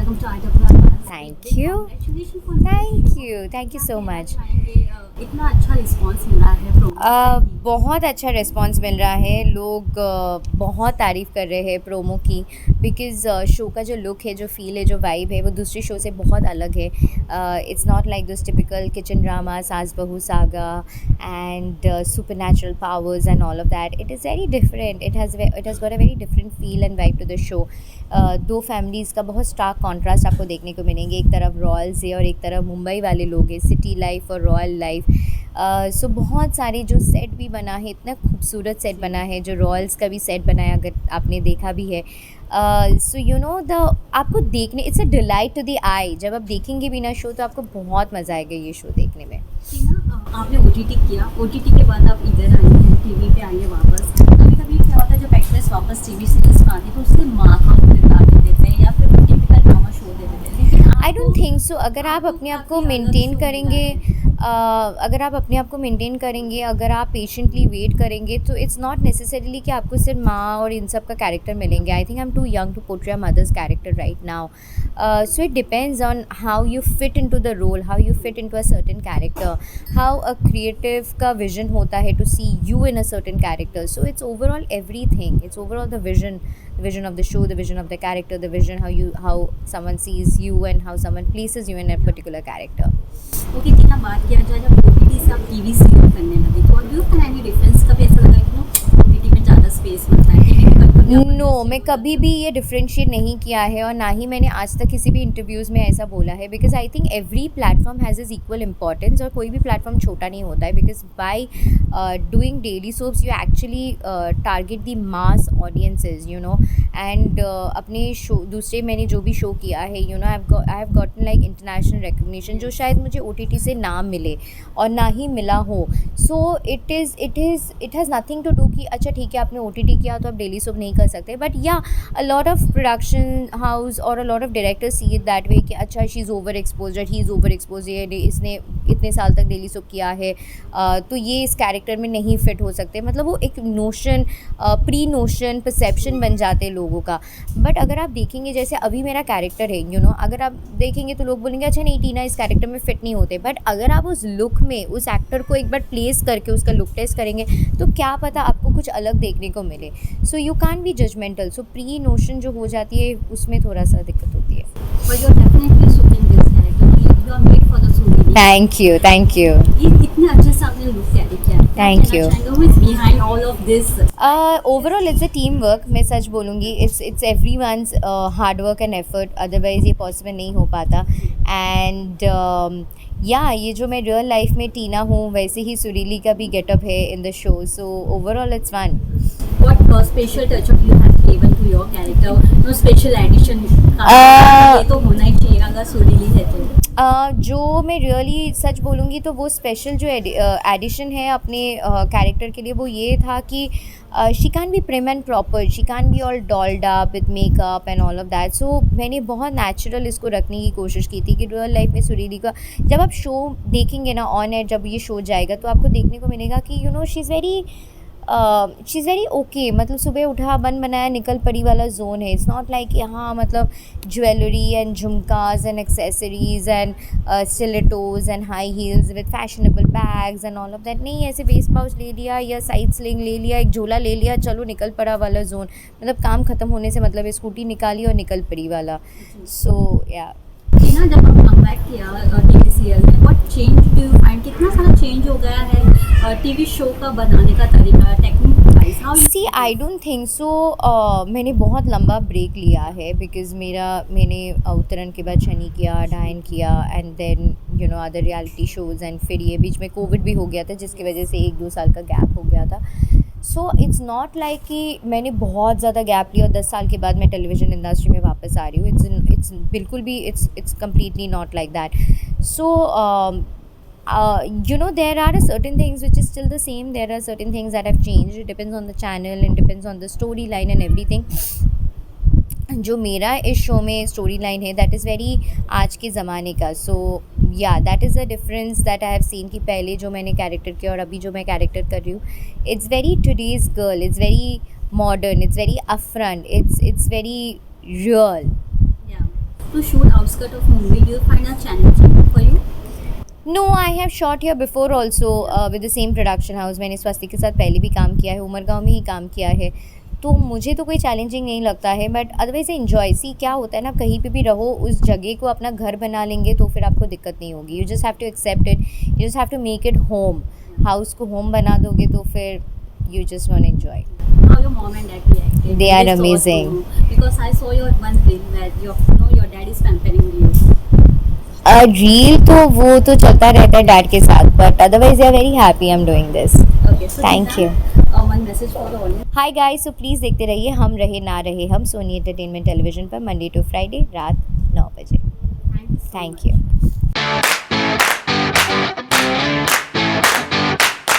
welcome to IWR. Thank you. Congratulations for Thank you so much. इतना अच्छा response मिला है प्रोमो बहुत अच्छा रिस्पांस मिल रहा है। लोग बहुत तारीफ़ कर रहे हैं प्रोमो की, बिकॉज़ शो का जो लुक है, जो फ़ील है, जो वाइब है, वो दूसरे शो से बहुत अलग है। It's not like this typical kitchen drama, saas bahu saga and supernatural powers and all of that. It is very different. It has got a very different feel and vibe to the show. दो families का बहुत Stark contrast आपको देखने को मिलेंगे। एक तरफ Royals है और एक तरफ मुंबई वाले लोग हैं, सिटी लाइफ और रॉयल लाइफ। सो बहुत सारे जो सेट भी बना है, इतना खूबसूरत सेट बना है, जो रॉयल्स का भी सेट बना है, अगर आपने देखा भी है। सो यू नो द आपको देखने, it's a delight to the eye. जब आप देखेंगे भी ना शो, तो आपको बहुत मज़ा आएगा ये शो देखने में। आपने ओटीटी किया, ओटीटी के बाद आप इधर आई हैं, टीवी पे आई हैं वापस। कभी कभी क्या होता है, जब एक्ट्रेस वापस टीवी सीरीज में आती है तो उससे माँ का किरदार दे देते हैं या फिर टिपिकल ड्रामा शो दे देते हैं, लेकिन आई डोंट थिंक सो। अगर आप अपने आप को मेंटेन करेंगे, अगर आप अपने आप को मेंटेन करेंगे, अगर आप पेशेंटली वेट करेंगे, तो इट्स नॉट नेसेसरीली कि आपको सिर्फ माँ और इन सब का कैरेक्टर मिलेंगे। I think I am too young to portray a mother's character right now. So it depends on how you fit into the role, how you fit into a certain character, how a creative का vision होता है to see you in a certain character. So it's overall everything. It's overall the vision of the show, the vision of the character, the vision how someone sees you and how someone places you in a particular character. Okay Tina, बात किया जाए जब OTT से आप TV serial करने लगे, तो do you find any difference? कभी ऐसा लगा कि नो ओटीटी में ज़्यादा स्पेस मिलता है, टीवी में नो, मैं कभी भी ये डिफ्रेंशिएट नहीं किया है और ना ही मैंने आज तक किसी भी इंटरव्यूज़ में ऐसा बोला है, because I think every platform has is equal importance और कोई भी प्लेटफॉर्म छोटा नहीं होता है, because by doing daily soaps you actually target the mass audiences, you know, and अपने शो दूसरे मैंने जो भी शो किया है, you know, I have gotten like international recognition, जो शायद मुझे OTT से ना मिले और ना ही मिला हो. So it has nothing to do कि अच्छा ठीक है आपने OTT किया तो आप डेली सोप नहीं कर सकते. But yeah a lot of production house और a lot of directors see it that way कि अच्छा she is over expose, he is over expose, ये इसने इतने साल तक डेली सोप किया है, तो ये इस कैरेक्टर में नहीं फिट हो सकते. मतलब वो एक नोशन, प्री नोशन, परसेप्शन बन जाते हैं लोगों का. बट अगर आप देखेंगे जैसे अभी मेरा कैरेक्टर है, यू नो, अगर आप देखेंगे तो लोग बोलेंगे अच्छा नहीं टीना इस कैरेक्टर में फिट नहीं होते. बट अगर आप उस लुक में उस एक्टर को एक बार प्लेस करके उसका लुक टेस्ट करेंगे तो क्या पता आपको कुछ अलग देखने को मिले. So you can't be judgmental. So pre notion जो हो जाती है उसमें थोड़ा सा दिक्कत होती है. But you are definitely shooting this character, you are made for the shooting. Thank you. ये कितने अच्छे से आपने लुक कैरी किया. Thank you. Who is behind all of this? Overall it's a team work. मैं सच बोलूँगी it's everyone's hard work and effort, otherwise ये पॉसिबल नहीं हो पाता. एंड या ये जो मैं रियल लाइफ में टीना हूँ वैसे ही सुरीली का भी गेटअप है in the show. So overall it's fun. What special touch-up you have given to your character? No special addition. ये तो होना ही चाहिए अगर सुरीली है तो. जो मैं रियली सच बोलूँगी तो वो स्पेशल जो एडिशन है अपने कैरेक्टर के लिए वो ये था कि she can be prim and proper, she can be all dolled up with makeup and all of that. So मैंने बहुत नेचुरल इसको रखने की कोशिश की थी कि रियल लाइफ में सुरीली का जब आप शो देखेंगे ना ऑन एयर, जब ये शो जाएगा तो आपको देखने को मिलेगा कि you know she is very okay. मतलब सुबह उठा बन बनाया निकल पड़ी वाला जोन है. इट्स नॉट लाइक यहाँ मतलब jewellery and jhumkas and accessories and stilettos and high heels with fashionable bags and all of that. नहीं, ऐसे वेस्ट पाउच ले लिया या साइड स्लिंग ले लिया, एक झोला ले लिया, चलो निकल पड़ा वाला जोन. मतलब काम ख़त्म होने से मतलब स्कूटी निकाली और निकल पड़ी वाला. सो या ना जब आप कमबैक किया टीवी सीरियल में, what change do you find? कितना सारा चेंज हो गया है टीवी शो का बनाने का तरीका, technique wise? How see I don't think so. मैंने बहुत लंबा ब्रेक लिया है बिकॉज़ मैंने उत्तरायण के बाद शनि किया, डायन किया and then you know other reality shows and फिर ये बीच में कोविड भी हो गया था जिसकी वजह से 1-2 साल का गैप हो गया था. सो इट्स नॉट लाइक कि मैंने बहुत ज़्यादा गैप लिया और 10 साल के बाद मैं टेलीविज़न इंडस्ट्री में वापस आ रही हूँ. इट्स बिल्कुल भी it's completely not like that. So you know there are certain things which is still the same, there are certain things that have changed. It depends on the channel and depends on the storyline and everything. जो मेरा इस show में story line है that is very आज के ज़माने का. सो या that is a difference that I have seen कि पहले जो मैंने कैरेक्टर किया और अभी जो मैं कैरेक्टर कर रही हूँ, it's very today's girl, it's very modern, it's very upfront, it's very real. to shoot outskirts of Mumbai? Do you find that challenging for you? No I have shot here before also with the same production house. मैंने स्वस्ति के साथ पहले भी काम किया है, उमरगांव में ही काम किया है, तो मुझे तो कोई चैलेंजिंग नहीं लगता है. But otherwise enjoy. सी क्या होता है ना, कहीं पे भी रहो, उस जगह को अपना घर बना लेंगे तो फिर आपको दिक्कत नहीं होगी. You just have to accept it, you just have to make it home. House को होम बना दोगे तो फिर you just want enjoy. How your mom and dad reacted? They are saw amazing. you? Because I saw your one reel that your dad is pampering you. Reel तो वो तो चलता रहता है डैड के साथ, but otherwise they are very happy I am doing this. Okay, so Thank you. One message for the audience. Hi guys, so please देखते रहिए Hum Rahe Na Rahe Hum Sony Entertainment Television पर मंडे टू फ्राइडे रात 9 बजे. Thank you. so thank much. You.